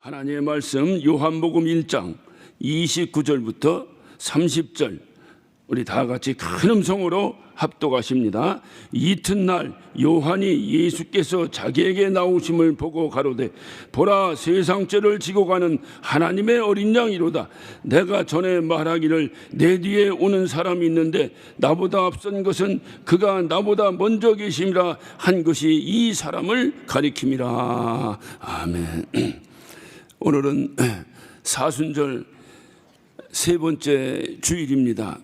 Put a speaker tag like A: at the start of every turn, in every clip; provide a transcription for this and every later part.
A: 하나님의 말씀 요한복음 1장 29절부터 30절 우리 다 같이 큰 음성으로 합독하십니다. 이튿날 요한이 예수께서 자기에게 나오심을 보고 가로되 보라, 세상죄를 지고 가는 하나님의 어린 양이로다. 내가 전에 말하기를 내 뒤에 오는 사람이 있는데 나보다 앞선 것은 그가 나보다 먼저 계심이라 한 것이 이 사람을 가리킴이라. 아멘. 오늘은 사순절 세 번째 주일입니다.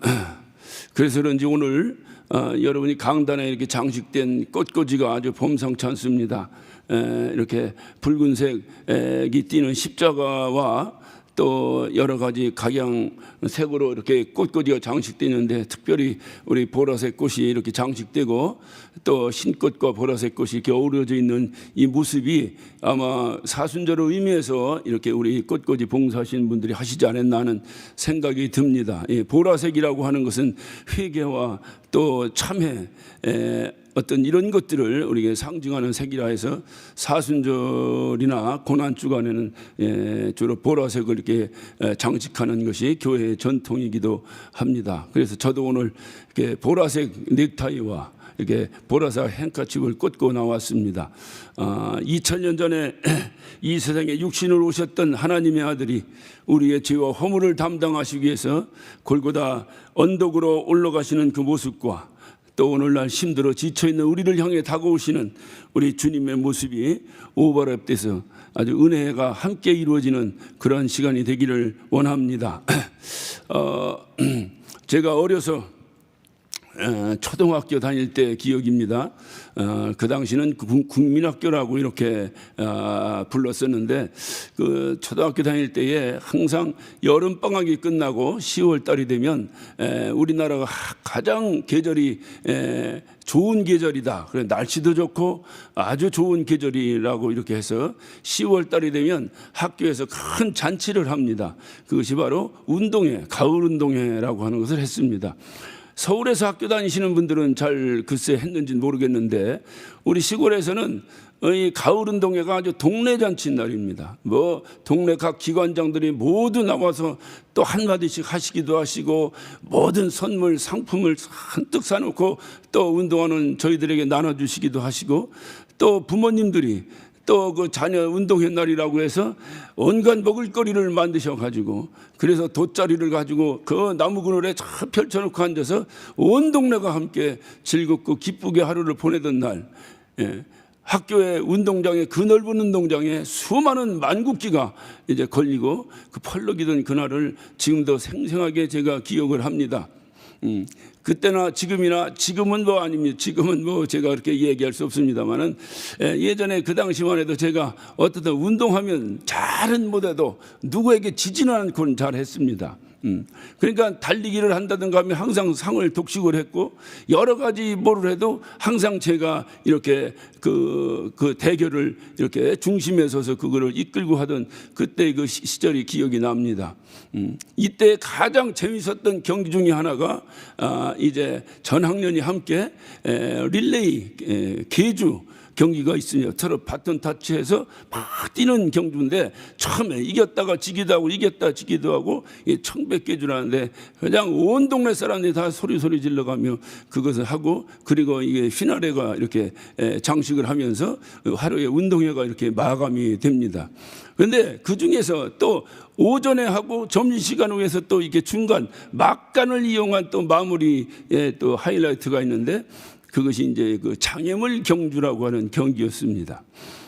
A: 그래서 그런지 오늘 여러분이 강단에 이렇게 장식된 꽃꽂이가 아주 범상치 않습니다. 이렇게 붉은색이 띄는 십자가와 또 여러 가지 각양색으로 이렇게 꽃꽂이가 장식되는데, 특별히 우리 보라색 꽃이 이렇게 장식되고 또 흰꽃과 보라색 꽃이 이렇게 어우러져 있는 이 모습이 아마 사순절을 의미해서 이렇게 우리 꽃꽂이 봉사하시는 분들이 하시지 않았나 하는 생각이 듭니다. 보라색이라고 하는 것은 회개와 또 참회, 어떤 이런 것들을 우리에게 상징하는 색이라 해서 사순절이나 고난주간에는 주로 보라색을 이렇게 장식하는 것이 교회의 전통이기도 합니다. 그래서 저도 오늘 이렇게 보라색 넥타이와 이렇게 보라색 행커칩을 꽂고 나왔습니다. 2000년 전에 이 세상에 육신으로 오셨던 하나님의 아들이 우리의 죄와 허물을 담당하시기 위해서 골고다 언덕으로 올라가시는 그 모습과 또 오늘날 힘들어 지쳐있는 우리를 향해 다가오시는 우리 주님의 모습이 오버랩돼서 아주 은혜가 함께 이루어지는 그런 시간이 되기를 원합니다. 제가 어려서 초등학교 다닐 때 기억입니다. 그 당시는 국민학교라고 이렇게 불렀었는데, 그 초등학교 다닐 때에 항상 여름방학이 끝나고 10월 달이 되면 우리나라가 가장 계절이 좋은 계절이다. 그래, 날씨도 좋고 아주 좋은 계절이라고 이렇게 해서 10월 달이 되면 학교에서 큰 잔치를 합니다. 그것이 바로 운동회, 가을 운동회라고 하는 것을 했습니다. 서울에서 학교 다니시는 분들은 잘 글쎄 했는지는 모르겠는데, 우리 시골에서는 이 가을 운동회가 아주 동네 잔치인 날입니다. 동네 각 기관장들이 모두 나와서 또 한마디씩 하시기도 하시고, 모든 선물 상품을 한뜩 사놓고 또 운동하는 저희들에게 나눠주시기도 하시고, 또 부모님들이 또 그 자녀 운동회 날이라고 해서 온갖 먹을거리를 만드셔가지고, 그래서 돗자리를 가지고 그 나무 그늘에 쫙 펼쳐놓고 앉아서 온 동네가 함께 즐겁고 기쁘게 하루를 보내던 날, 학교의 운동장에, 그 넓은 운동장에 수많은 만국기가 이제 걸리고 그 펄럭이던 그날을 지금도 생생하게 제가 기억을 합니다. 그때나 지금이나, 지금은 아닙니다. 지금은 제가 그렇게 얘기할 수 없습니다만은, 예전에 그 당시만 해도 제가 어떻든 운동하면 잘은 못해도 누구에게 지지는 않고는 잘했습니다. 그러니까 달리기를 한다든가 하면 항상 상을 독식을 했고, 여러 가지 뭐를 해도 항상 제가 이렇게 그 대결을 이렇게 중심에 서서 그거를 이끌고 하던 그때 그 시절이 기억이 납니다. 이때 가장 재밌었던 경기 중에 하나가 이제 전 학년이 함께 릴레이 계주 경기가 있으며 서로 바톤 타치해서 막 뛰는 경주인데, 처음에 이겼다가 지기도 하고 이겼다 지기도 하고 청백계주라는데 그냥 온 동네 사람들이 다 소리 질러가며 그것을 하고, 그리고 이게 휘나레가 이렇게 장식을 하면서 하루의 운동회가 이렇게 마감이 됩니다. 그런데 그 중에서 또 오전에 하고 점심시간 후에서 또 이게 중간 막간을 이용한 또 마무리에 또 하이라이트가 있는데, 그것이 이제 그 장애물 경주라고 하는 경기였습니다.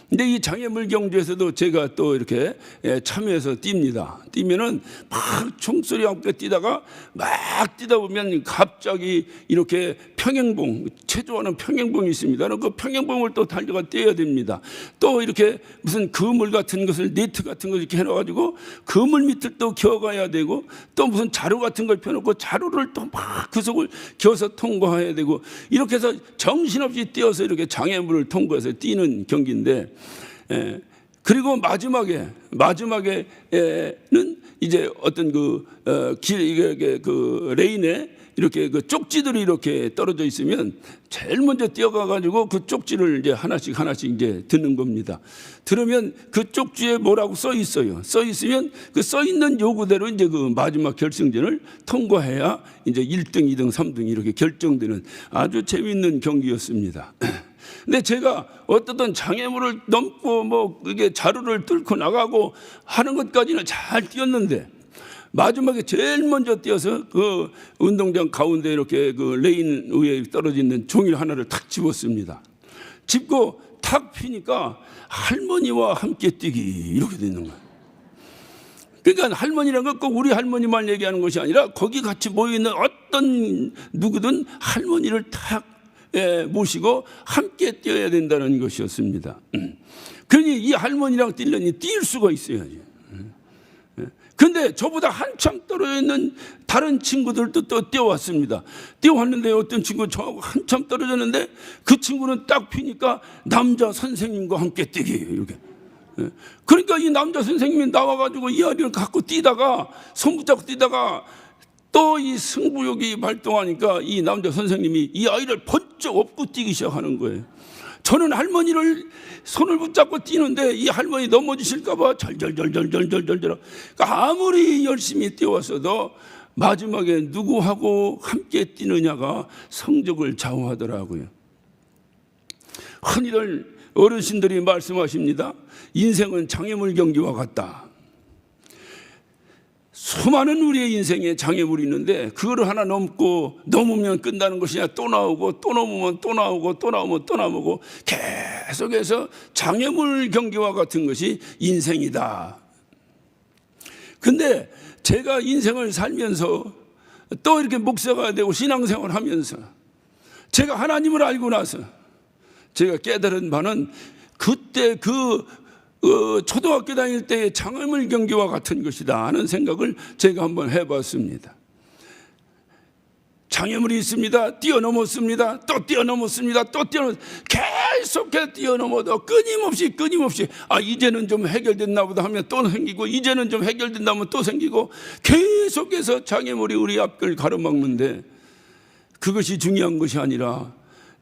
A: 근데 이 장애물 경주에서도 제가 또 이렇게 참여해서 뜁니다. 뛰면은 막 총소리와 함께 뛰다가 막 뛰다 보면 갑자기 이렇게 평행봉, 체조하는 평행봉이 있습니다. 그 평행봉을 또 달려가 뛰어야 됩니다. 또 이렇게 무슨 그물 같은 것을, 네트 같은 걸 이렇게 해놔가지고 그물 밑을 또 겨가야 되고, 또 무슨 자루 같은 걸 펴놓고 자루를 또 막 그 속을 겨서 통과해야 되고, 이렇게 해서 정신없이 뛰어서 이렇게 장애물을 통과해서 뛰는 경기인데, 그리고 마지막에는 이제 어떤 그 레인에 이렇게 그 쪽지들이 이렇게 떨어져 있으면 제일 먼저 뛰어가가지고 그 쪽지를 이제 하나씩 이제 듣는 겁니다. 들으면 그 쪽지에 뭐라고 써 있어요. 써 있으면 그 써 있는 요구대로 이제 그 마지막 결승전을 통과해야 이제 1등, 2등, 3등 이렇게 결정되는 아주 재미있는 경기였습니다. 근데 제가 어떤 장애물을 넘고 뭐 이게 자루를 뚫고 나가고 하는 것까지는 잘 뛰었는데 마지막에 제일 먼저 뛰어서 그 운동장 가운데 이렇게 그 레인 위에 떨어져 있는 종이 하나를 탁 집었습니다. 집고 탁 피니까 할머니와 함께 뛰기 이렇게 되는 거예요. 그러니까 할머니라는 건 꼭 우리 할머니만 얘기하는 것이 아니라 거기 같이 모여있는 어떤 누구든 할머니를 탁 모시고 함께 뛰어야 된다는 것이었습니다. 그러니 이 할머니랑 뛰려니 뛸 수가 있어야지. 근데 저보다 한참 떨어져 있는 다른 친구들도 또 뛰어왔습니다. 뛰어왔는데 어떤 친구 저하고 한참 떨어졌는데 그 친구는 딱 피니까 남자 선생님과 함께 뛰기 이렇게. 그러니까 이 남자 선생님이 나와가지고 이 아이를 갖고 뛰다가 손 붙잡고 뛰다가 또 이 승부욕이 발동하니까 이 남자 선생님이 이 아이를 번쩍 업고 뛰기 시작하는 거예요. 저는 할머니를 손을 붙잡고 뛰는데 이 할머니 넘어지실까봐 절절절절절절절. 그러니까 아무리 열심히 뛰어왔어도 마지막에 누구하고 함께 뛰느냐가 성적을 좌우하더라고요. 흔히들 어르신들이 말씀하십니다. 인생은 장애물 경기와 같다. 수많은 우리의 인생에 장애물이 있는데 그거를 하나 넘으면 끝나는 것이 아니라 또 나오고 또 넘으면 또 나오고 또 나오면 또 나오고 계속해서 장애물 경기와 같은 것이 인생이다. 근데 제가 인생을 살면서 또 이렇게 목사가 되고 신앙생활을 하면서 제가 하나님을 알고 나서 제가 깨달은 바는 그때 초등학교 다닐 때의 장애물 경기와 같은 것이다 하는 생각을 제가 한번 해봤습니다. 장애물이 있습니다. 뛰어넘었습니다. 또 뛰어넘었습니다. 또 계속해서 뛰어넘어도 끊임없이 이제는 좀 해결됐나 보다 하면 또 생기고 이제는 좀 해결됐나 하면 또 생기고 계속해서 장애물이 우리 앞을 가로막는데 그것이 중요한 것이 아니라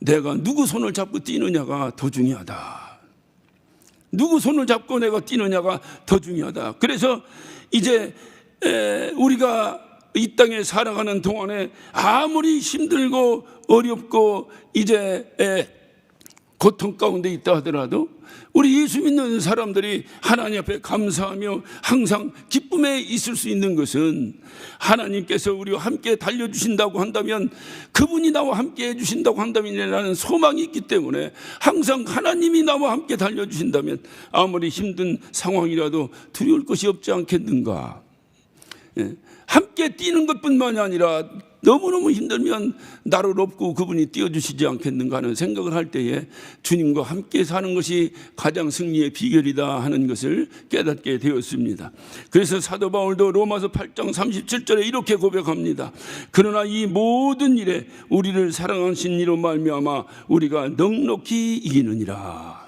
A: 내가 누구 손을 잡고 뛰느냐가 더 중요하다. 누구 손을 잡고 내가 뛰느냐가 더 중요하다. 그래서 이제 우리가 이 땅에 살아가는 동안에 아무리 힘들고 어렵고 이제 고통 가운데 있다 하더라도 우리 예수 믿는 사람들이 하나님 앞에 감사하며 항상 기쁨에 있을 수 있는 것은 하나님께서 우리와 함께 달려주신다고 한다면 그분이 나와 함께 해주신다고 한다면이라는 소망이 있기 때문에 항상 하나님이 나와 함께 달려주신다면 아무리 힘든 상황이라도 두려울 것이 없지 않겠는가. 함께 뛰는 것뿐만이 아니라 너무너무 힘들면 나를 업고 그분이 띄워주시지 않겠는가 하는 생각을 할 때에 주님과 함께 사는 것이 가장 승리의 비결이다 하는 것을 깨닫게 되었습니다. 그래서 사도 바울도 로마서 8장 37절에 이렇게 고백합니다. 그러나 이 모든 일에 우리를 사랑하신 이로 말미암아 우리가 넉넉히 이기느니라.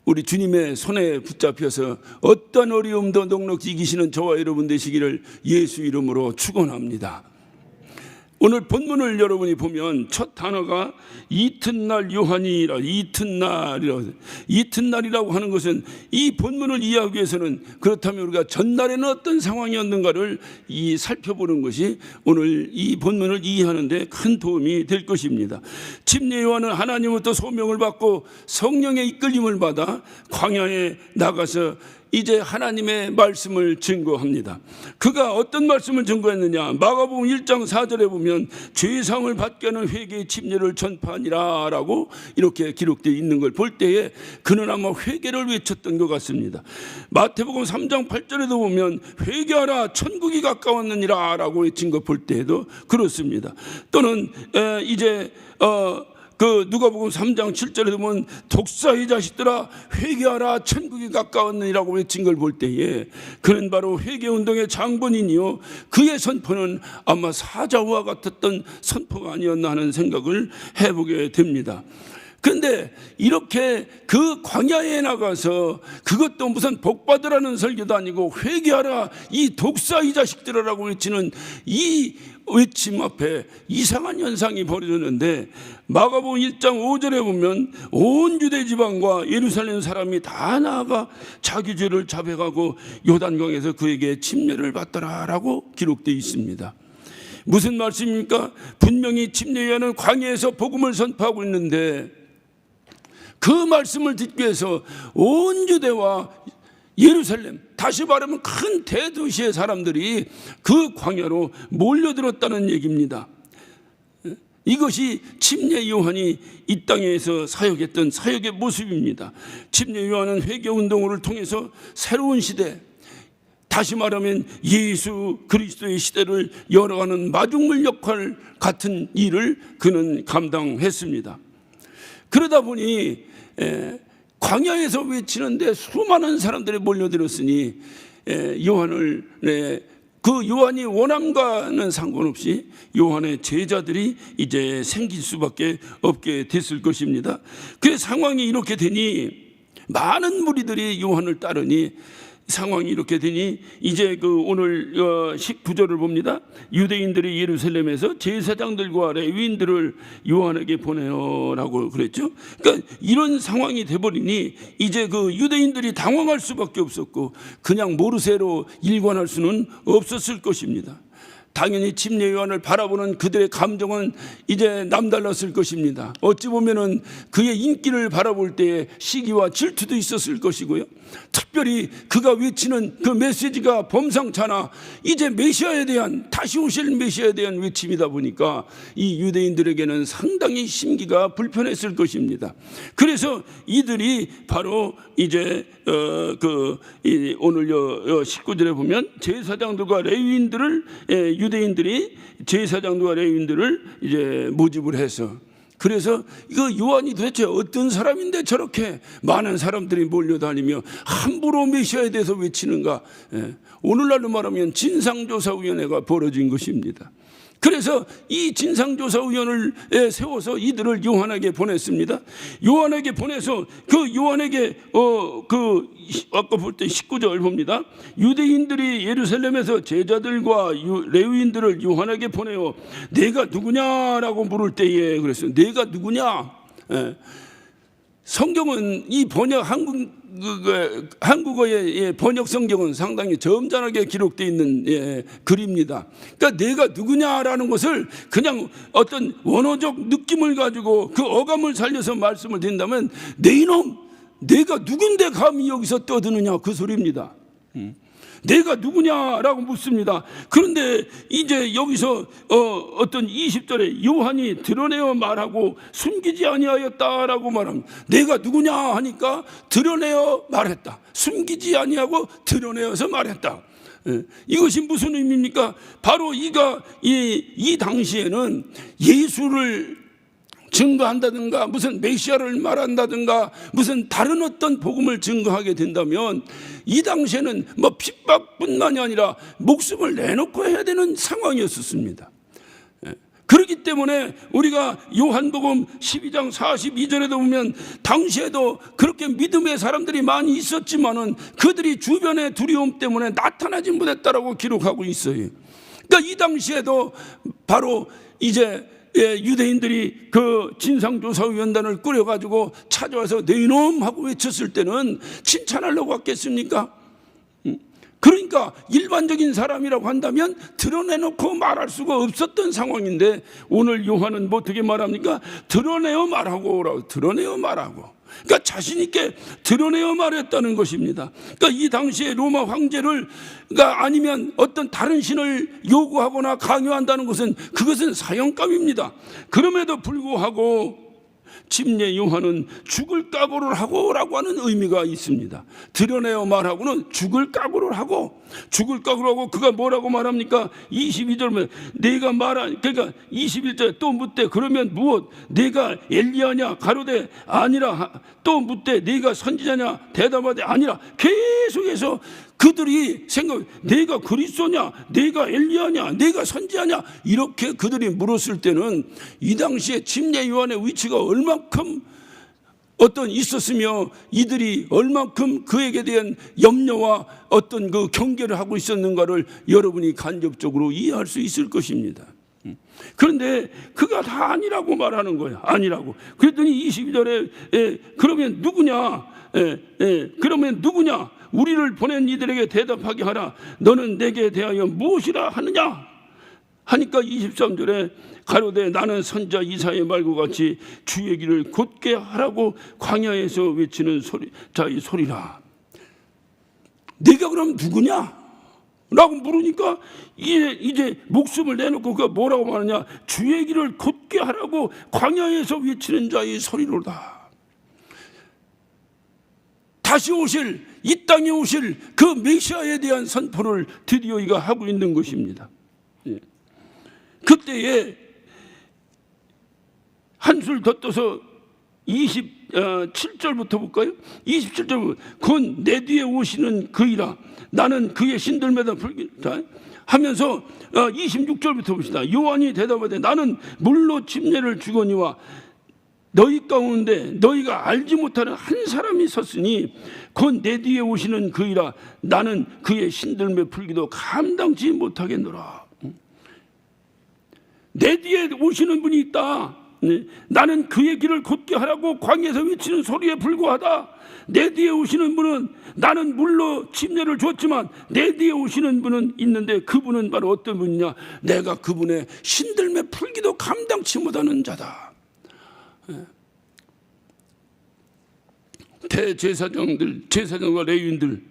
A: 우리 주님의 손에 붙잡혀서 어떤 어려움도 넉넉히 이기시는 저와 여러분 되시기를 예수 이름으로 축원합니다. 오늘 본문을 여러분이 보면 첫 단어가 이튿날 요한이라 이튿날이라고 하는 것은 이 본문을 이해하기 위해서는 그렇다면 우리가 전날에는 어떤 상황이었는가를 살펴보는 것이 오늘 이 본문을 이해하는 데 큰 도움이 될 것입니다. 침례 요한은 하나님으로부터 소명을 받고 성령의 이끌림을 받아 광야에 나가서 이제 하나님의 말씀을 증거합니다. 그가 어떤 말씀을 증거했느냐? 마가복음 1장 4절에 보면 죄사함을 받게 하는 회개의 침례를 전파하니라 라고 이렇게 기록되어 있는 걸 볼 때에 그는 아마 회개를 외쳤던 것 같습니다. 마태복음 3장 8절에도 보면 회개하라 천국이 가까웠느니라 라고 외친 거 볼 때에도 그렇습니다. 또는 누가복음 3장 7절에 보면 독사의 자식들아 회개하라 천국이 가까웠느니라고 외친 걸 볼 때에 그는 바로 회개운동의 장본인이요 그의 선포는 아마 사자와 같았던 선포가 아니었나 하는 생각을 해보게 됩니다. 그런데 이렇게 그 광야에 나가서 그것도 무슨 복받으라는 설교도 아니고 회개하라 이 독사 이 자식들아라고 외치는 이 외침 앞에 이상한 현상이 벌어졌는데, 마가복음 1장 5절에 보면 온 유대 지방과 예루살렘 사람이 다 나아가 자기 죄를 자백하고 요단강에서 그에게 침례를 받더라라고 기록되어 있습니다. 무슨 말씀입니까? 분명히 침례 요한은 광야에서 복음을 선포하고 있는데 그 말씀을 듣기 위해서 온 유대와 예루살렘, 다시 말하면 큰 대도시의 사람들이 그 광야로 몰려들었다는 얘기입니다. 이것이 침례 요한이 이 땅에서 사역했던 사역의 모습입니다. 침례 요한은 회개운동을 통해서 새로운 시대, 다시 말하면 예수 그리스도의 시대를 열어가는 마중물 역할 같은 일을 그는 감당했습니다. 그러다 보니 광야에서 외치는데 수많은 사람들이 몰려들었으니 그 요한이 원함과는 상관없이 요한의 제자들이 이제 생길 수밖에 없게 됐을 것입니다. 그 상황이 이렇게 되니 많은 무리들이 요한을 따르니 상황이 이렇게 되니 이제 그 오늘 19절을 봅니다. 유대인들이 예루살렘에서 제사장들과 레위인들을 요한에게 보내요라고 그랬죠. 그러니까 이런 상황이 돼버리니 이제 그 유대인들이 당황할 수밖에 없었고 그냥 모르쇠로 일관할 수는 없었을 것입니다. 당연히 침례 요한을 바라보는 그들의 감정은 이제 남달랐을 것입니다. 어찌 보면은 그의 인기를 바라볼 때에 시기와 질투도 있었을 것이고요. 특별히 그가 외치는 그 메시지가 범상찮아 이제 메시아에 대한, 다시 오실 메시아에 대한 외침이다 보니까 이 유대인들에게는 상당히 심기가 불편했을 것입니다. 그래서 이들이 바로 이제 오늘 19절에 보면 제사장들과 레위인들을 유대인들이 제사장들과 레위인들을 이제 모집을 해서, 그래서 이거 요한이 도대체 어떤 사람인데 저렇게 많은 사람들이 몰려다니며 함부로 메시아에 대해서 외치는가. 오늘날로 말하면 진상조사위원회가 벌어진 것입니다. 그래서 이 진상조사위원을 세워서 이들을 요한에게 보냈습니다. 요한에게 보내서 그 요한에게 아까 볼 때 19절 봅니다. 유대인들이 예루살렘에서 제자들과 레위인들을 요한에게 보내어 내가 누구냐라고 물을 때에 그랬어요. 내가 누구냐? 성경은 이 한국어의 번역 성경은 상당히 점잖하게 기록되어 있는 글입니다. 그러니까 내가 누구냐라는 것을 그냥 어떤 원어적 느낌을 가지고 그 어감을 살려서 말씀을 드린다면 내 이놈, 내가 누군데 감히 여기서 떠드느냐 그 소리입니다. 내가 누구냐라고 묻습니다. 그런데 이제 여기서 어떤 20절에 요한이 드러내어 말하고 숨기지 아니하였다라고 말합니다. 내가 누구냐 하니까 드러내어 말했다. 숨기지 아니하고 드러내어서 말했다. 이것이 무슨 의미입니까? 바로 이가 이 당시에는 예수를 증거한다든가 무슨 메시아를 말한다든가 무슨 다른 어떤 복음을 증거하게 된다면 이 당시에는 뭐 핍박뿐만이 아니라 목숨을 내놓고 해야 되는 상황이었습니다. 그렇기 때문에 우리가 요한복음 12장 42절에도 보면 당시에도 그렇게 믿음의 사람들이 많이 있었지만은 그들이 주변의 두려움 때문에 나타나지 못했다라고 기록하고 있어요. 그러니까 이 당시에도 바로 이제 유대인들이 그 진상조사위원단을 꾸려가지고 찾아와서 내 이놈 하고 외쳤을 때는 칭찬하려고 왔겠습니까? 그러니까 일반적인 사람이라고 한다면 드러내놓고 말할 수가 없었던 상황인데 오늘 요한은 뭐 어떻게 말합니까? 드러내어 말하고, 드러내어 말하고. 그러니까 자신 있게 드러내어 말했다는 것입니다. 그러니까 이 당시에 로마 황제가 아니면 어떤 다른 신을 요구하거나 강요한다는 것은 그것은 사형감입니다. 그럼에도 불구하고 침례 요한은 죽을 각오를 하고라고 하는 의미가 있습니다. 드러내어 말하고는 죽을 각오를 하고, 죽을 각오를 하고 그가 뭐라고 말합니까? 22절에 내가 그러니까 21절에 또 묻되 그러면 무엇? 내가 엘리야냐? 가로되 아니라. 또 묻되 내가 선지자냐? 대답하되 아니라. 계속해서 그들이 내가 그리스도냐? 내가 엘리야냐? 내가 선지자냐? 이렇게 그들이 물었을 때는 이 당시에 침례 요한의 위치가 얼만큼 어떤 있었으며 이들이 얼만큼 그에게 대한 염려와 어떤 그 경계를 하고 있었는가를 여러분이 간접적으로 이해할 수 있을 것입니다. 그런데 그가 다 아니라고 말하는 거야. 아니라고. 그랬더니 22절에 그러면 누구냐? 그러면 누구냐? 우리를 보낸 이들에게 대답하게 하라. 너는 내게 대하여 무엇이라 하느냐? 하니까 23절에 가로되 나는 선자 이사야의 말과 같이 주의 길을 곧게 하라고 광야에서 외치는 자의 소리라. 네가 그럼 누구냐? 라고 물으니까 이제 목숨을 내놓고 그가 뭐라고 말하냐? 주의 길을 곧게 하라고 광야에서 외치는 자의 소리로다. 다시 오실, 이 땅에 오실 그 메시아에 대한 선포를 드디어 이가 하고 있는 것입니다. 그때에 한술 더 떠서 27절부터 볼까요? 27절 곧 내 뒤에 오시는 그이라 나는 그의 신들매다 불기다 하면서 26절부터 봅시다. 요한이 대답하되 나는 물로 침례를 주거니와 너희 가운데 너희가 알지 못하는 한 사람이 섰으니 곧 내 뒤에 오시는 그이라 나는 그의 신들매 풀기도 감당치 못하겠노라. 내 뒤에 오시는 분이 있다. 나는 그의 길을 곧게 하라고 광야에서 외치는 소리에 불과하다. 내 뒤에 오시는 분은 나는 물로 침례를 줬지만 내 뒤에 오시는 분은 있는데 그분은 바로 어떤 분이냐? 내가 그분의 신들매 풀기도 감당치 못하는 자다. 제사장과 레위인들,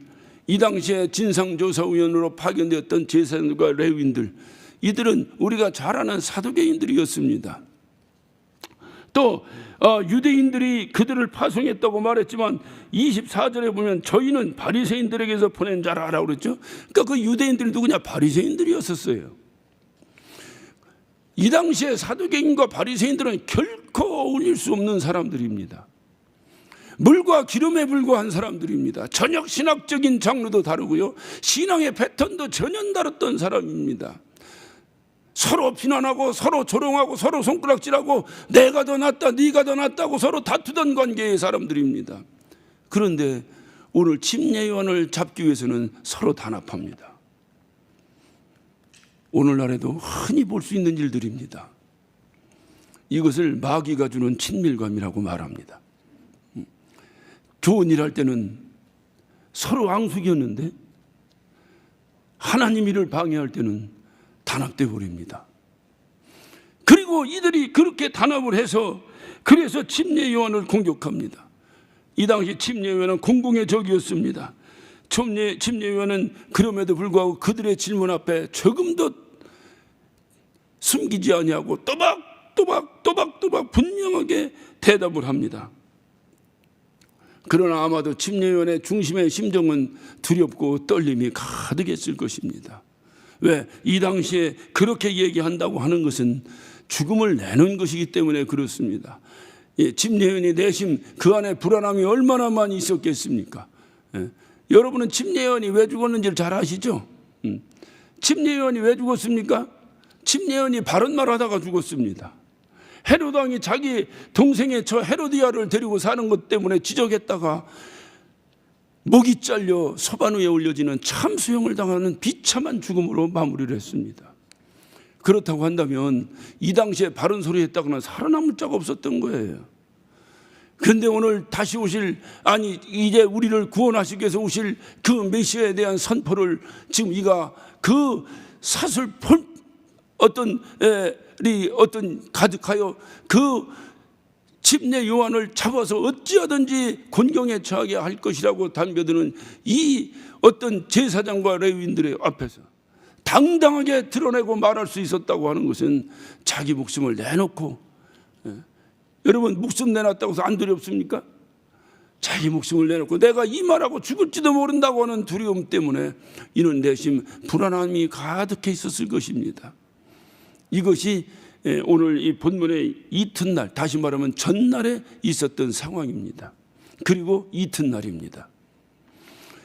A: 이 당시에 진상조사위원으로 파견되었던 제사장과 레위인들, 이들은 우리가 잘 아는 사두개인들이었습니다. 또 유대인들이 그들을 파송했다고 말했지만 24절에 보면 저희는 바리새인들에게서 보낸 자라라고 그랬죠. 그러니까 그 유대인들이 누구냐? 바리새인들이었었어요. 이 당시에 사두개인과 바리새인들은 결코 어울릴 수 없는 사람들입니다. 물과 기름에 불과한 사람들입니다. 전혀 신학적인 장르도 다르고요, 신앙의 패턴도 전혀 다랐던 사람입니다. 서로 비난하고 서로 조롱하고 서로 손가락질하고 내가 더 낫다 네가 더 낫다고 서로 다투던 관계의 사람들입니다. 그런데 오늘 침례요한을 잡기 위해서는 서로 단합합니다. 오늘날에도 흔히 볼 수 있는 일들입니다. 이것을 마귀가 주는 친밀감이라고 말합니다. 좋은 일 할 때는 서로 앙숙이었는데 하나님 일을 방해할 때는 단합돼 버립니다. 그리고 이들이 그렇게 단합을 해서 그래서 침례요한을 공격합니다. 이 당시 침례요한은 공공의 적이었습니다. 침례요한은 그럼에도 불구하고 그들의 질문 앞에 조금도 숨기지 아니하고 또박 분명하게 대답을 합니다. 그러나 아마도 침례요한의 중심의 심정은 두렵고 떨림이 가득했을 것입니다. 왜? 이 당시에 그렇게 얘기한다고 하는 것은 죽음을 내는 것이기 때문에 그렇습니다. 침례요한이 내심 그 안에 불안함이 얼마나 많이 있었겠습니까? 여러분은 침례요한이 왜 죽었는지를 잘 아시죠? 침례요한이 왜 죽었습니까? 침례요한이 바른 말 하다가 죽었습니다. 헤롯 왕이 자기 동생의 저 헤로디아를 데리고 사는 것 때문에 지적했다가 목이 잘려 소반 위에 올려지는 참수형을 당하는 비참한 죽음으로 마무리를 했습니다. 그렇다고 한다면 이 당시에 바른 소리 했다거나 살아남을 자가 없었던 거예요. 그런데 오늘 다시 오실, 아니 이제 우리를 구원하시기 위해서 오실 그 메시아에 대한 선포를 지금 이가 그 사슬 어떤 가득하여 그 침례 요한을 잡아서 어찌하든지 곤경에 처하게 할 것이라고 덤벼드는 이 어떤 제사장과 레위인들의 앞에서 당당하게 드러내고 말할 수 있었다고 하는 것은 자기 목숨을 내놓고, 여러분 목숨 내놨다고 해서 안 두렵습니까? 자기 목숨을 내놓고 내가 이 말하고 죽을지도 모른다고 하는 두려움 때문에 이는 내심 불안함이 가득해 있었을 것입니다. 이것이 오늘 이 본문의 이튿날, 다시 말하면 전날에 있었던 상황입니다. 그리고 이튿날입니다.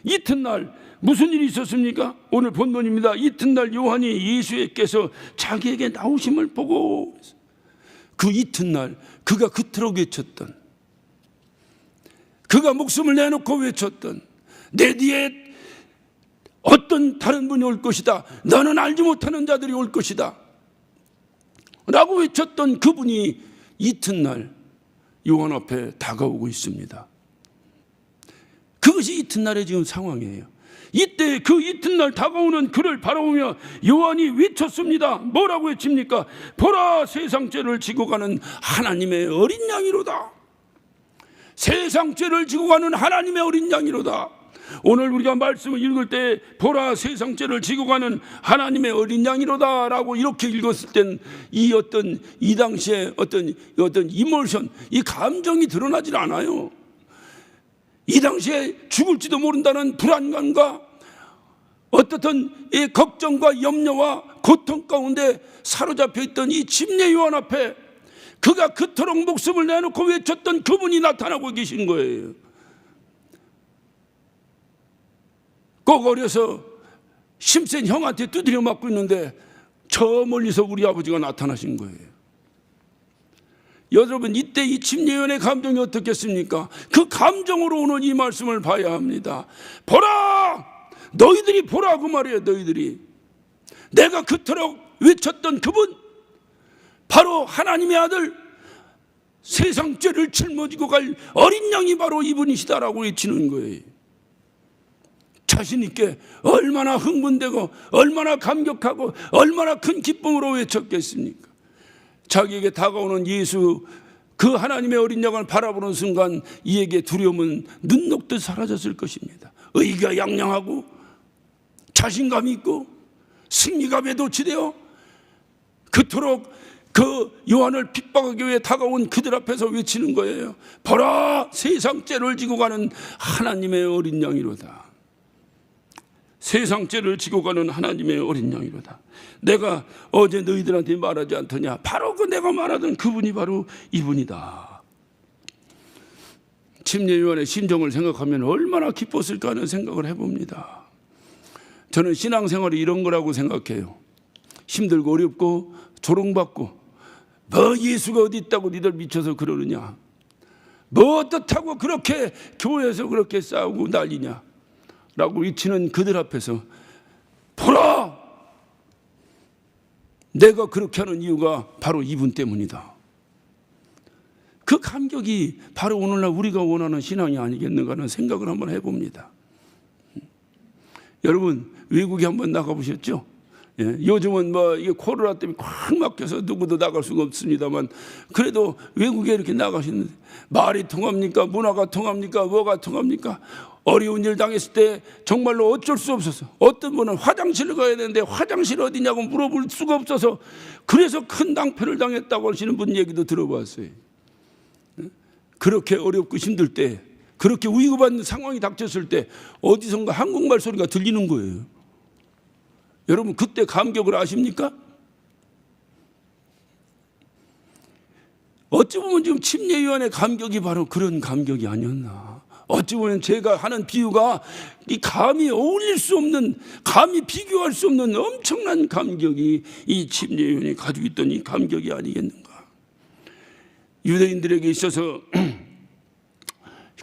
A: 이튿날 무슨 일이 있었습니까? 오늘 본문입니다. 이튿날 요한이 예수께서 자기에게 나오심을 보고 그 이튿날 그가 그토록 외쳤던 그가 목숨을 내놓고 외쳤던 내 뒤에 어떤 다른 분이 올 것이다, 너는 알지 못하는 자들이 올 것이다 라고 외쳤던 그분이 이튿날 요한 앞에 다가오고 있습니다. 그것이 이튿날의 지금 상황이에요. 이때 그 이튿날 다가오는 그를 바라보며 요한이 외쳤습니다. 뭐라고 외칩니까? 보라, 세상 죄를 지고 가는 하나님의 어린 양이로다. 세상 죄를 지고 가는 하나님의 어린 양이로다. 오늘 우리가 말씀을 읽을 때 보라, 세상 죄를 지고 가는 하나님의 어린 양이로다 라고 이렇게 읽었을 땐 이 당시에 어떤 이모션, 이 감정이 드러나질 않아요. 이 당시에 죽을지도 모른다는 불안감과 어떻든 이 걱정과 염려와 고통 가운데 사로잡혀 있던 이 침례 요한 앞에 그가 그토록 목숨을 내놓고 외쳤던 그분이 나타나고 계신 거예요. 꼭 어려서 힘센 형한테 두드려 맞고 있는데 저 멀리서 우리 아버지가 나타나신 거예요. 여러분, 이때 이 침례 요한의 감정이 어떻겠습니까? 그 감정으로 오늘 이 말씀을 봐야 합니다. 보라! 너희들이 보라고 말이에요. 너희들이 내가 그토록 외쳤던 그분, 바로 하나님의 아들, 세상 죄를 짊어지고 갈 어린 양이 바로 이분이시다라고 외치는 거예요. 자신 있게 얼마나 흥분되고 얼마나 감격하고 얼마나 큰 기쁨으로 외쳤겠습니까? 자기에게 다가오는 예수, 그 하나님의 어린 양을 바라보는 순간 이에게 두려움은 눈 녹듯 사라졌을 것입니다. 의기가 양양하고 자신감이 있고 승리감에 도취되어 그토록 그 요한을 핍박하기 위해 다가온 그들 앞에서 외치는 거예요. 보라, 세상 죄를 지고 가는 하나님의 어린 양이로다. 세상 죄를 지고 가는 하나님의 어린 양이로다. 내가 어제 너희들한테 말하지 않더냐? 바로 그 내가 말하던 그분이 바로 이분이다. 침례 요한의 심정을 생각하면 얼마나 기뻤을까 하는 생각을 해봅니다. 저는 신앙생활이 이런 거라고 생각해요. 힘들고 어렵고 조롱받고 뭐 예수가 어디 있다고 니들 미쳐서 그러느냐, 뭐 어떻다고 그렇게 교회에서 그렇게 싸우고 난리냐 라고 외치는 그들 앞에서 보라, 내가 그렇게 하는 이유가 바로 이분 때문이다. 그 감격이 바로 오늘날 우리가 원하는 신앙이 아니겠는가 하는 생각을 한번 해봅니다. 여러분, 외국에 한번 나가보셨죠? 예, 요즘은 뭐 이게 코로나 때문에 꽉 막혀서 누구도 나갈 수가 없습니다만, 그래도 외국에 이렇게 나가시는데 말이 통합니까? 문화가 통합니까? 뭐가 통합니까? 어려운 일 당했을 때 정말로 어쩔 수 없어서, 어떤 분은 화장실을 가야 되는데 화장실 어디냐고 물어볼 수가 없어서 그래서 큰 낭패를 당했다고 하시는 분 얘기도 들어봤어요. 그렇게 어렵고 힘들 때, 그렇게 위급한 상황이 닥쳤을 때 어디선가 한국말 소리가 들리는 거예요. 여러분, 그때 감격을 아십니까? 어찌 보면 지금 침례 요한의 감격이 바로 그런 감격이 아니었나. 어찌 보면 제가 하는 비유가 이 감히 어울릴 수 없는, 감히 비교할 수 없는 엄청난 감격이 이 침례 요한이 가지고 있던 이 감격이 아니겠는가. 유대인들에게 있어서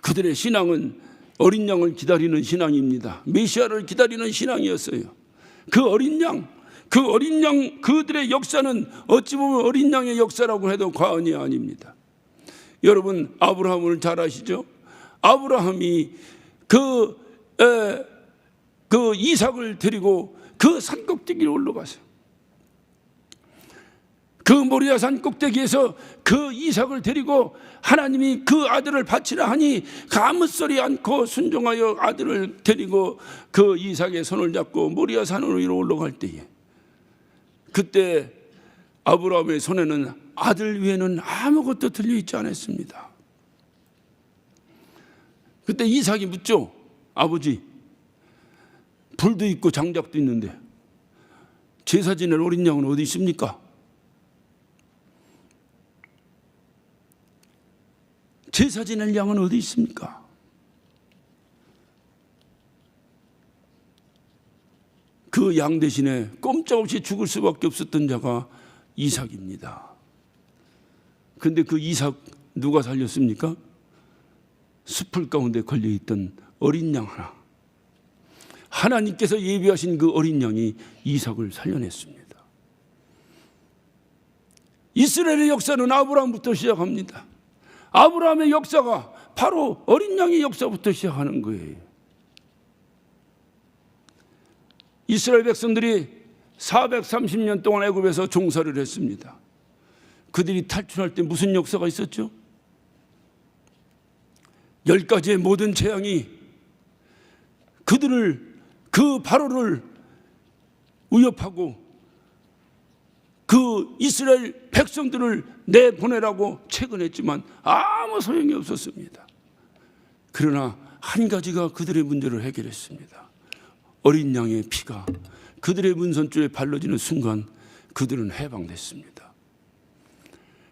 A: 그들의 신앙은 어린 양을 기다리는 신앙입니다. 메시아를 기다리는 신앙이었어요. 그 어린 양, 그들의 역사는 어찌 보면 어린 양의 역사라고 해도 과언이 아닙니다. 여러분, 아브라함을 잘 아시죠? 아브라함이 그 이삭을 데리고 그 산꼭대기로 올라가서 그 모리아 산 꼭대기에서 그 이삭을 데리고 하나님이 그 아들을 바치라 하니 아무 소리 않고 순종하여 아들을 데리고 그 이삭의 손을 잡고 모리아 산으로 위로 올라갈 때에, 그때 아브라함의 손에는 아들 외에는 아무것도 들려있지 않았습니다. 그때 이삭이 묻죠. 아버지, 불도 있고 장작도 있는데 제사 지낼 어린 양은 어디 있습니까? 제사 지낼 양은 어디 있습니까? 그 양 대신에 꼼짝없이 죽을 수밖에 없었던 자가 이삭입니다. 그런데 그 이삭 누가 살렸습니까? 숲을 가운데 걸려있던 어린 양 하나, 하나님께서 예비하신 그 어린 양이 이삭을 살려냈습니다. 이스라엘의 역사는 아브라함부터 시작합니다. 아브라함의 역사가 바로 어린 양의 역사부터 시작하는 거예요. 이스라엘 백성들이 430년 동안 애굽에서 종살이를 했습니다. 그들이 탈출할 때 무슨 역사가 있었죠? 10가지의 모든 재앙이 그들을, 그 바로를 위협하고 그 이스라엘 백성들을 내보내라고 채근했지만 아무 소용이 없었습니다. 그러나 한 가지가 그들의 문제를 해결했습니다. 어린 양의 피가 그들의 문선줄에 발라지는 순간 그들은 해방됐습니다.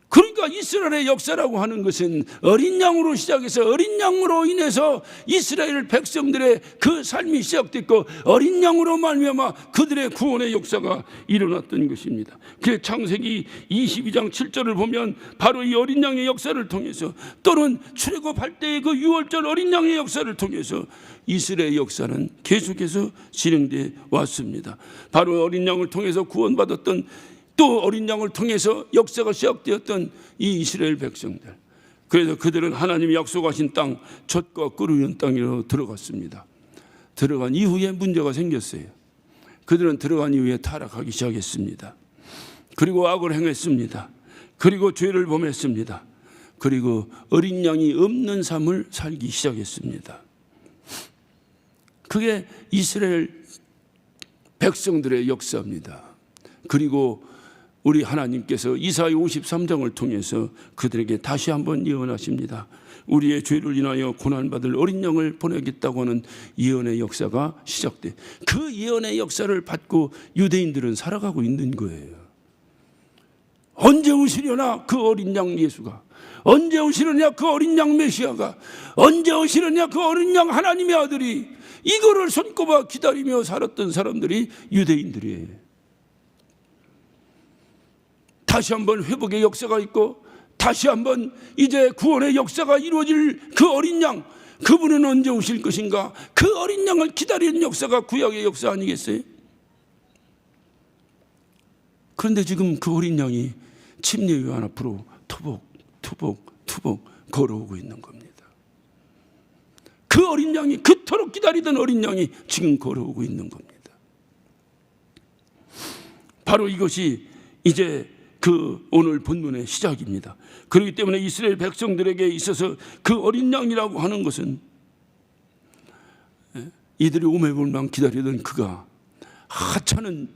A: 그러니까 이스라엘의 역사라고 하는 것은 어린 양으로 시작해서 어린 양으로 인해서 이스라엘 백성들의 그 삶이 시작됐고 어린 양으로 말미암아 그들의 구원의 역사가 일어났던 것입니다. 그 창세기 22장 7절을 보면 바로 이 어린 양의 역사를 통해서, 또는 출애굽할 때의 그 유월절 어린 양의 역사를 통해서 이스라엘의 역사는 계속해서 진행되어 왔습니다. 바로 어린 양을 통해서 구원받았던, 또 어린 양을 통해서 역사가 시작되었던 이 이스라엘 백성들, 그래서 그들은 하나님이 약속하신 땅, 젖과 꿀이 흐르는 땅으로 들어갔습니다. 들어간 이후에 문제가 생겼어요. 그들은 들어간 이후에 타락하기 시작했습니다. 그리고 악을 행했습니다. 그리고 죄를 범했습니다. 그리고 어린 양이 없는 삶을 살기 시작했습니다. 그게 이스라엘 백성들의 역사입니다. 그리고 우리 하나님께서 이사야 53장을 통해서 그들에게 다시 한번 예언하십니다. 우리의 죄를 인하여 고난받을 어린 양을 보내겠다고 하는 예언의 역사가 시작돼. 그 예언의 역사를 받고 유대인들은 살아가고 있는 거예요. 언제 오시려나 그 어린 양 예수가, 언제 오시려냐 그 어린 양 메시아가, 언제 오시려냐 그 어린 양 하나님의 아들이, 이거를 손꼽아 기다리며 살았던 사람들이 유대인들이에요. 다시 한번 회복의 역사가 있고 다시 한번 이제 구원의 역사가 이루어질 그 어린 양, 그분은 언제 오실 것인가? 그 어린 양을 기다리는 역사가 구약의 역사 아니겠어요? 그런데 지금 그 어린 양이 침례요한 앞으로 투복 걸어오고 있는 겁니다. 그 어린 양이, 그토록 기다리던 어린 양이 지금 걸어오고 있는 겁니다. 바로 이것이 이제 그 오늘 본문의 시작입니다. 그렇기 때문에 이스라엘 백성들에게 있어서 그 어린 양이라고 하는 것은 이들이 오매불망 기다리던 그가 하찮은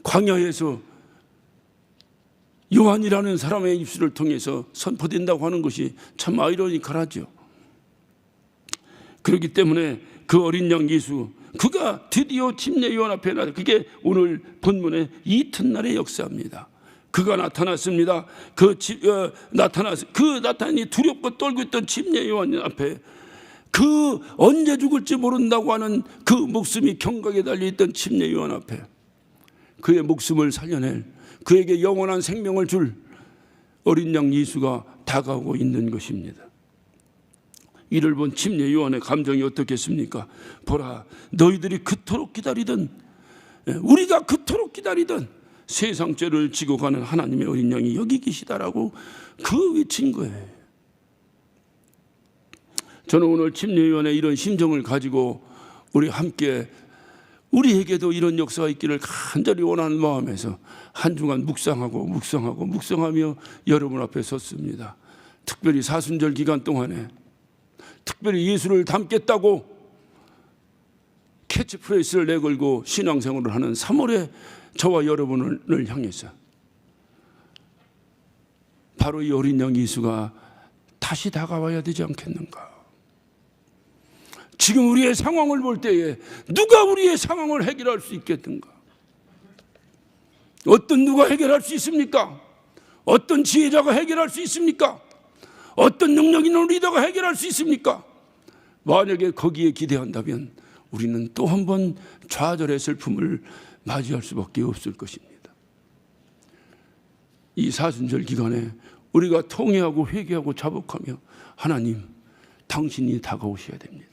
A: 광야에서 요한이라는 사람의 입술을 통해서 선포된다고 하는 것이 참 아이러니컬하죠. 그렇기 때문에 그 어린 양 예수, 그가 드디어 침례 요한 앞에 나타, 그게 오늘 본문의 이튿날의 역사입니다. 그가 나타났습니다. 나타나니 두렵고 떨고 있던 침례 요한 앞에, 그 언제 죽을지 모른다고 하는 그 목숨이 경각에 달려있던 침례 요한 앞에 그의 목숨을 살려낼, 그에게 영원한 생명을 줄 어린 양 예수가 다가오고 있는 것입니다. 이를 본 침례 요한의 감정이 어떻겠습니까? 보라, 너희들이 그토록 기다리던, 우리가 그토록 기다리던 세상 죄를 지고 가는 하나님의 어린 양이 여기 계시다라고 그 외친 거예요. 저는 오늘 침례요한의 이런 심정을 가지고 우리 함께, 우리에게도 이런 역사가 있기를 간절히 원하는 마음에서 한 주간 묵상하며 여러분 앞에 섰습니다. 특별히 사순절 기간 동안에 특별히 예수를 닮겠다고 캐치프레이스를 내걸고 신앙생활을 하는 3월에 저와 여러분을 향해서 바로 이 어린 양 예수가 다시 다가와야 되지 않겠는가? 지금 우리의 상황을 볼 때에 누가 우리의 상황을 해결할 수 있겠는가? 어떤 누가 해결할 수 있습니까? 어떤 지혜자가 해결할 수 있습니까? 어떤 능력 있는 리더가 해결할 수 있습니까? 만약에 거기에 기대한다면 우리는 또 한 번 좌절의 슬픔을 맞이할 수밖에 없을 것입니다. 이 사순절 기간에 우리가 통회하고 회개하고 자복하며 하나님, 당신이 다가오셔야 됩니다.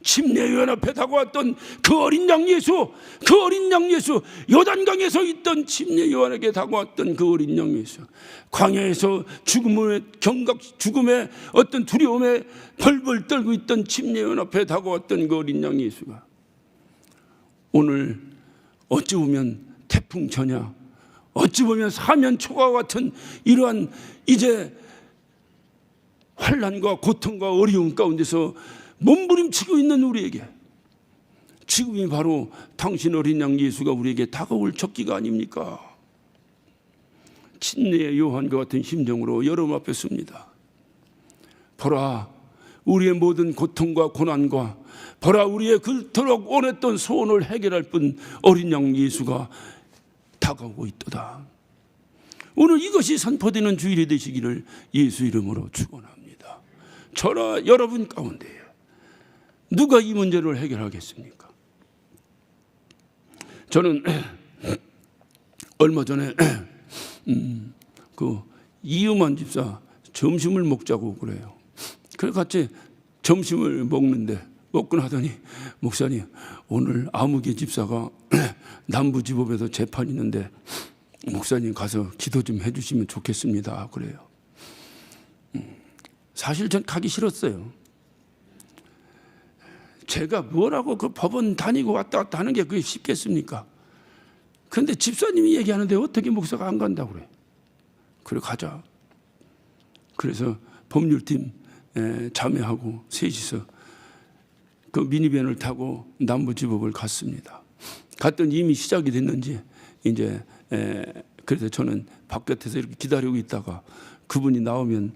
A: 침례요한 앞에 다가왔던 그 어린 양 예수, 그 어린 양 예수, 요단강에서 있던 침례요한에게 다가왔던 그 어린 양 예수, 광야에서 죽음의 경각, 죽음의 어떤 두려움에 벌벌 떨고 있던 침례요한 앞에 다가왔던 그 어린 양 예수가 오늘 어찌 보면 태풍 전야, 어찌 보면 사면초가 같은 이러한 이제 환난과 고통과 어려움 가운데서 몸부림치고 있는 우리에게 지금이 바로 당신 어린 양 예수가 우리에게 다가올 적기가 아닙니까? 침례 요한과 같은 심정으로 여러분 앞에 섭니다. 보라, 우리의 모든 고통과 고난과 보라, 우리의 그토록 원했던 소원을 해결할 뿐 어린 양 예수가 다가오고 있도다. 오늘 이것이 선포되는 주일이 되시기를 예수 이름으로 축원합니다. 저나 여러분 가운데 누가 이 문제를 해결하겠습니까? 저는 얼마 전에 그 이유만 집사 점심을 먹자고 그래요. 그래 같이 점심을 먹는데 먹고 나더니 목사님, 오늘 아무개 집사가 남부지법에서 재판 있는데 목사님 가서 기도 좀 해주시면 좋겠습니다. 그래요. 사실 전 가기 싫었어요. 제가 뭐라고 그 법원 다니고 왔다 갔다 하는 게 그게 쉽겠습니까? 그런데 집사님이 얘기하는데 어떻게 목사가 안 간다고 그래? 그래 가자. 그래서 법률팀 자매하고 셋이서 그 미니밴을 타고 남부지법을 갔습니다. 갔더니 이미 시작이 됐는지 이제 그래서 저는 바깥에서 이렇게 기다리고 있다가 그분이 나오면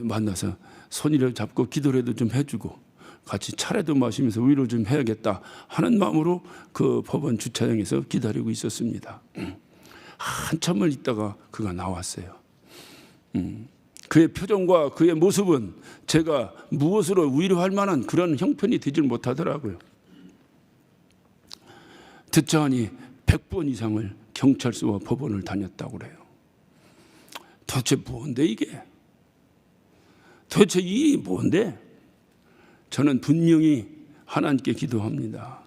A: 만나서 손이라도 잡고 기도라도 좀 해주고 같이 차라도 마시면서 위로 좀 해야겠다 하는 마음으로 그 법원 주차장에서 기다리고 있었습니다. 한참을 있다가 그가 나왔어요. 그의 표정과 그의 모습은 제가 무엇으로 위로할 만한 그런 형편이 되질 못하더라고요. 듣자 하니 100번 이상을 경찰서와 법원을 다녔다고 그래요. 도대체 뭔데 이게? 도대체 이 일이 뭔데? 저는 분명히 하나님께 기도합니다.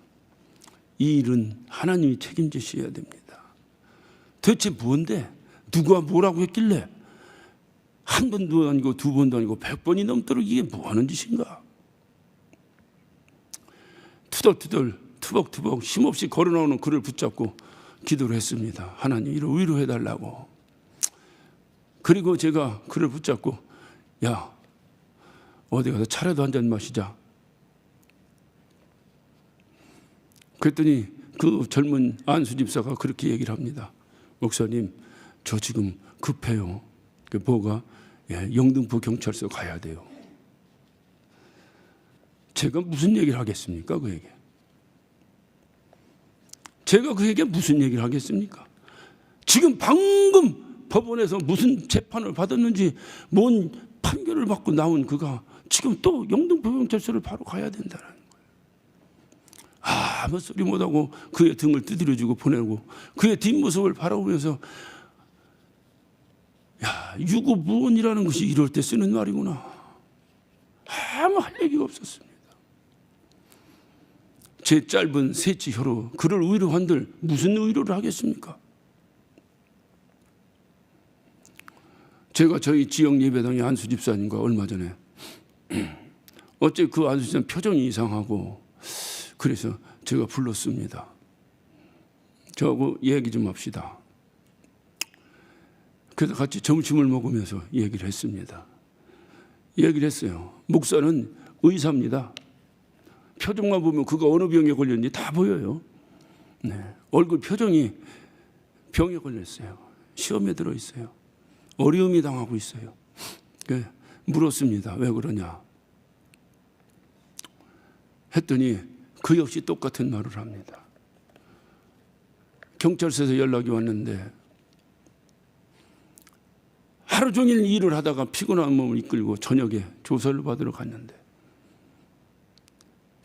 A: 이 일은 하나님이 책임지셔야 됩니다. 도대체 뭔데? 누가 뭐라고 했길래 한 번도 아니고 두 번도 아니고 100번이 넘도록 이게 뭐하는 짓인가? 투덜투덜 투벅투벅 쉼없이 걸어나오는 그를 붙잡고 기도를 했습니다. 하나님 이를 위로해달라고. 그리고 제가 그를 붙잡고 야 어디 가서 차라도 한 잔 마시자. 그랬더니 그 젊은 안수 집사가 그렇게 얘기를 합니다. 목사님 저 지금 급해요. 그 뭐가? 영등포 경찰서 가야 돼요. 제가 무슨 얘기를 하겠습니까 그에게? 제가 그에게 무슨 얘기를 하겠습니까? 지금 방금 법원에서 무슨 재판을 받았는지 뭔 판결을 받고 나온 그가 지금 또 영등포 경찰서를 바로 가야 된다는 거예요. 아무 소리 못하고 그의 등을 두드려주고 보내고 그의 뒷모습을 바라보면서 야, 유구무원이라는 것이 이럴 때 쓰는 말이구나. 아무 할 얘기가 없었습니다. 제 짧은 세치 혀로 그를 위로한들 무슨 위로를 하겠습니까? 제가 저희 지역 예배당의 안수 집사님과 얼마 전에 어째 그 안수 집사님 표정이 이상하고 그래서 제가 불렀습니다. 저하고 얘기 좀 합시다. 그래서 같이 점심을 먹으면서 얘기를 했습니다. 얘기를 했어요. 목사는 의사입니다. 표정만 보면 그가 어느 병에 걸렸는지 다 보여요. 네. 얼굴 표정이 병에 걸렸어요. 시험에 들어있어요. 어려움이 당하고 있어요. 물었습니다. 왜 그러냐? 했더니 그 역시 똑같은 말을 합니다. 경찰서에서 연락이 왔는데 하루 종일 일을 하다가 피곤한 몸을 이끌고 저녁에 조사를 받으러 갔는데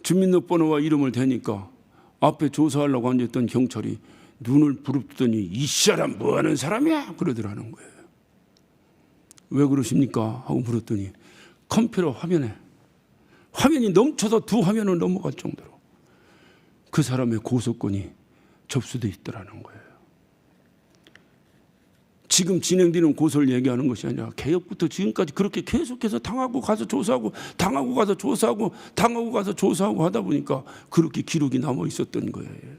A: 주민등록번호와 이름을 대니까 앞에 조사하려고 앉았던 경찰이 눈을 부릅뜨더니 이 사람 뭐하는 사람이야? 그러더라는 거예요. 왜 그러십니까? 하고 물었더니 컴퓨터 화면이 넘쳐서 두 화면을 넘어갈 정도로 그 사람의 고소권이 접수돼 있더라는 거예요. 지금 진행되는 고소를 얘기하는 것이 아니라 개혁부터 지금까지 그렇게 계속해서 당하고 가서 조사하고 당하고 가서 조사하고 당하고 가서 조사하고 하다 보니까 그렇게 기록이 남아 있었던 거예요.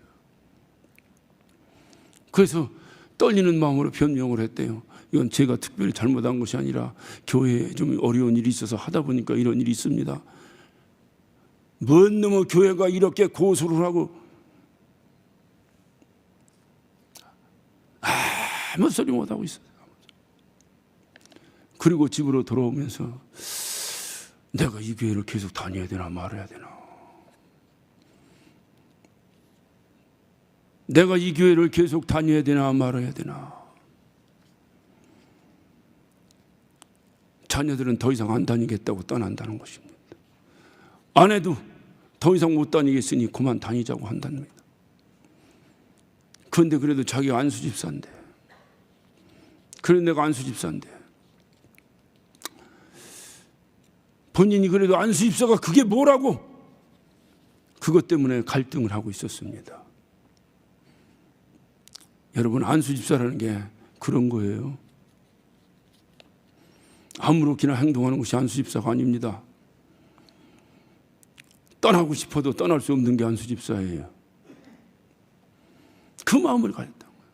A: 그래서 떨리는 마음으로 변명을 했대요. 이건 제가 특별히 잘못한 것이 아니라 교회에 좀 어려운 일이 있어서 하다 보니까 이런 일이 있습니다. 뭔 놈의 교회가 이렇게 고소를 하고 아무 소리 못하고 있어요. 그리고 집으로 돌아오면서 내가 이 교회를 계속 다녀야 되나 말아야 되나, 내가 이 교회를 계속 다녀야 되나 말아야 되나. 자녀들은 더 이상 안 다니겠다고 떠난다는 것입니다. 아내도 더 이상 못 다니겠으니 그만 다니자고 한답니다. 그런데 그래도 자기가 안수집사인데, 그래 내가 안수집사인데, 본인이 그래도 안수집사가 그게 뭐라고, 그것 때문에 갈등을 하고 있었습니다. 여러분, 안수집사라는 게 그런 거예요. 아무렇게나 행동하는 것이 안수집사가 아닙니다. 떠나고 싶어도 떠날 수 없는 게 안수집사예요. 그 마음을 가졌다는 거예요.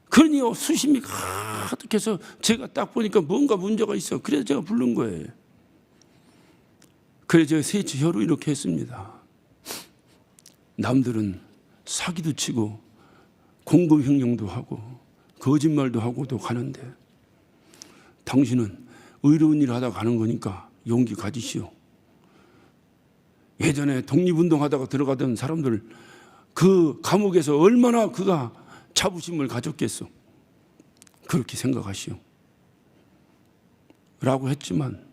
A: 그러니 수심이 가득해서 제가 딱 보니까 뭔가 문제가 있어. 그래서 제가 부른 거예요. 그래서 제가 세치 혀로 이렇게 했습니다. 남들은 사기도 치고 공금횡령도 하고 거짓말도 하고도 가는데 당신은 의로운 일을 하다 가는 거니까 용기 가지시오. 예전에 독립운동하다가 들어가던 사람들 그 감옥에서 얼마나 그가 자부심을 가졌겠어. 그렇게 생각하시오. 라고 했지만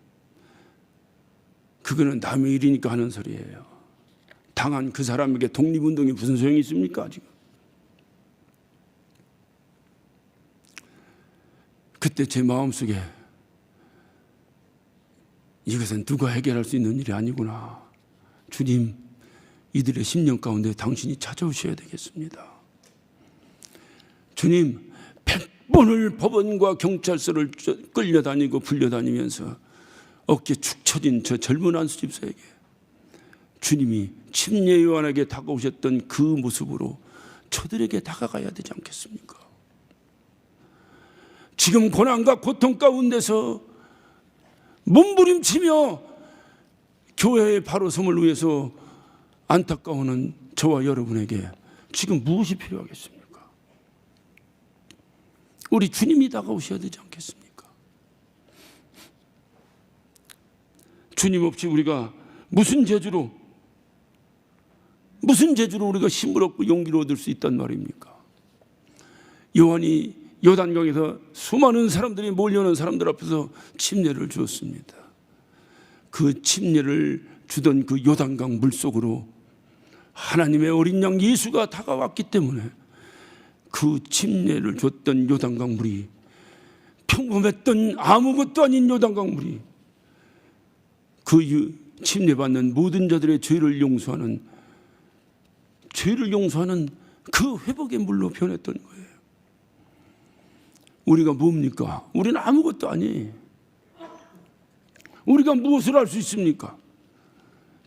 A: 그거는 남의 일이니까 하는 소리예요. 당한 그 사람에게 독립운동이 무슨 소용이 있습니까 지금. 그때 제 마음속에 이것은 누가 해결할 수 있는 일이 아니구나. 주님, 이들의 심령 가운데 당신이 찾아오셔야 되겠습니다. 주님, 100번을 법원과 경찰서를 끌려다니고 불려다니면서 어깨 축 처진 저 젊은 안수집사에게 주님이 침례 요한에게 다가오셨던 그 모습으로 저들에게 다가가야 되지 않겠습니까? 지금 고난과 고통 가운데서 몸부림치며 교회의 바로 섬을 위해서 안타까워하는 저와 여러분에게 지금 무엇이 필요하겠습니까? 우리 주님이 다가오셔야 되지 않겠습니까? 주님 없이 우리가 무슨 재주로 우리가 힘을 얻고 용기를 얻을 수 있단 말입니까? 요한이 요단강에서 수많은 사람들이 몰려오는 사람들 앞에서 침례를 주었습니다. 그 침례를 주던 그 요단강 물속으로 하나님의 어린 양 예수가 다가왔기 때문에 그 침례를 줬던 요단강 물이 평범했던 아무것도 아닌 요단강 물이 그 침례받는 모든 자들의 죄를 용서하는 그 회복의 물로 변했던 거예요. 우리가 뭡니까? 우리는 아무것도 아니에요. 우리가 무엇을 할 수 있습니까?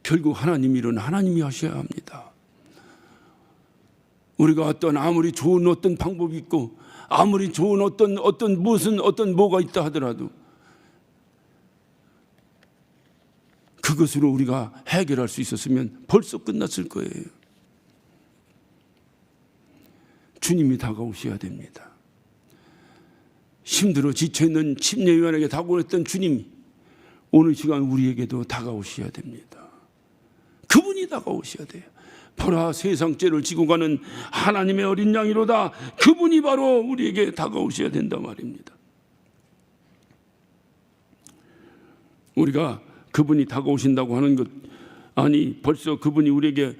A: 결국 하나님 일은 하나님이 하셔야 합니다. 우리가 아무리 좋은 어떤 방법이 있고 아무리 좋은 어떤 뭐가 있다 하더라도 그것으로 우리가 해결할 수 있었으면 벌써 끝났을 거예요. 주님이 다가오셔야 됩니다. 힘들어 지쳐있는 침례 요한에게 다가오셨던 주님이 오늘 시간 우리에게도 다가오셔야 됩니다. 그분이 다가오셔야 돼요. 보라, 세상 죄를 지고 가는 하나님의 어린 양이로다. 그분이 바로 우리에게 다가오셔야 된단 말입니다. 우리가 그분이 다가오신다고 하는 것, 아니 벌써 그분이 우리에게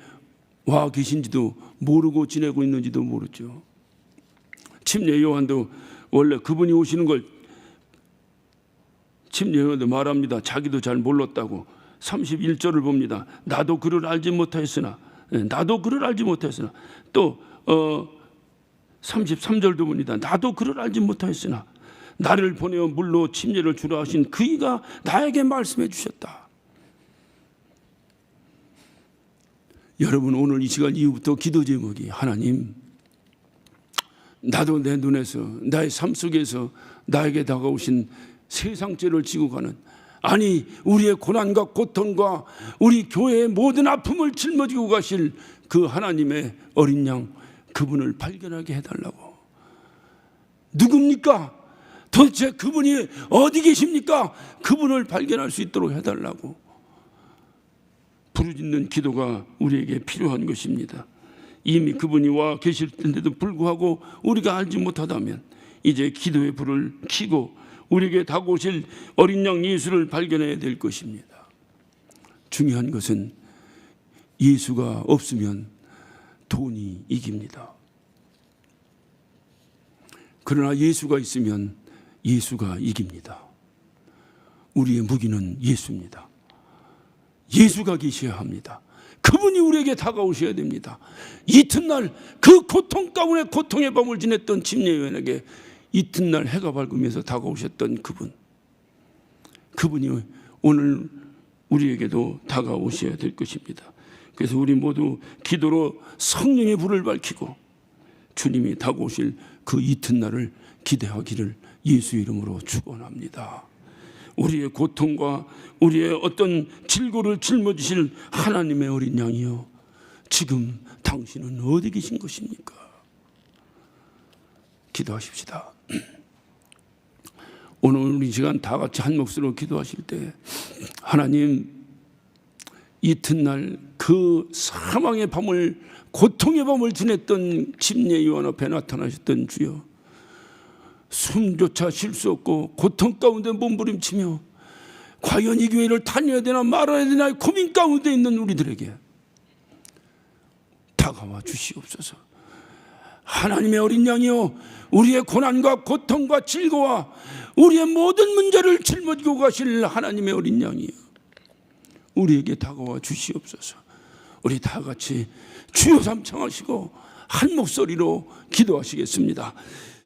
A: 와 계신지도 모르고 지내고 있는지도 모르죠. 침례 요한도 원래 그분이 오시는 걸 침례요한도 말합니다. 자기도 잘 몰랐다고. 31절을 봅니다. 나도 그를 알지 못하였으나, 나도 그를 알지 못하였으나, 또 33절도 봅니다. 나도 그를 알지 못하였으나 나를 보내어 물로 침례를 주라 하신 그이가 나에게 말씀해 주셨다. 여러분, 오늘 이 시간 이후부터 기도 제목이 하나님, 나도 내 눈에서, 나의 삶 속에서 나에게 다가오신 세상죄를 지고 가는, 아니 우리의 고난과 고통과 우리 교회의 모든 아픔을 짊어지고 가실 그 하나님의 어린 양, 그분을 발견하게 해달라고. 누굽니까? 도대체 그분이 어디 계십니까? 그분을 발견할 수 있도록 해달라고 부르짖는 기도가 우리에게 필요한 것입니다. 이미 그분이 와 계실 텐데도 불구하고 우리가 알지 못하다면 이제 기도의 불을 켜고 우리에게 다가오실 어린 양 예수를 발견해야 될 것입니다. 중요한 것은 예수가 없으면 돈이 이깁니다. 그러나 예수가 있으면 예수가 이깁니다. 우리의 무기는 예수입니다. 예수가 계셔야 합니다. 그분이 우리에게 다가오셔야 됩니다. 이튿날 그 고통 가운데 고통의 밤을 지냈던 침례요한에게 이튿날 해가 밝으면서 다가오셨던 그분이 오늘 우리에게도 다가오셔야 될 것입니다. 그래서 우리 모두 기도로 성령의 불을 밝히고 주님이 다가오실 그 이튿날을 기대하기를 예수 이름으로 축원합니다. 우리의 고통과 우리의 어떤 질고를 짊어지실 하나님의 어린 양이여, 지금 당신은 어디 계신 것입니까? 기도하십시다. 오늘 우리 시간 다 같이 한 몫으로 기도하실 때, 하나님, 이튿날 그 사망의 밤을, 고통의 밤을 지냈던 침례요한 앞에 나타나셨던 주여, 숨조차 쉴 수 없고 고통 가운데 몸부림치며 과연 이 교회를 다녀야 되나 말아야 되나 고민 가운데 있는 우리들에게 다가와 주시옵소서. 하나님의 어린 양이여, 우리의 고난과 고통과 질고와 우리의 모든 문제를 짊어지고 가실 하나님의 어린 양이여, 우리에게 다가와 주시옵소서. 우리 다 같이 주여 삼창하시고 한 목소리로 기도하시겠습니다.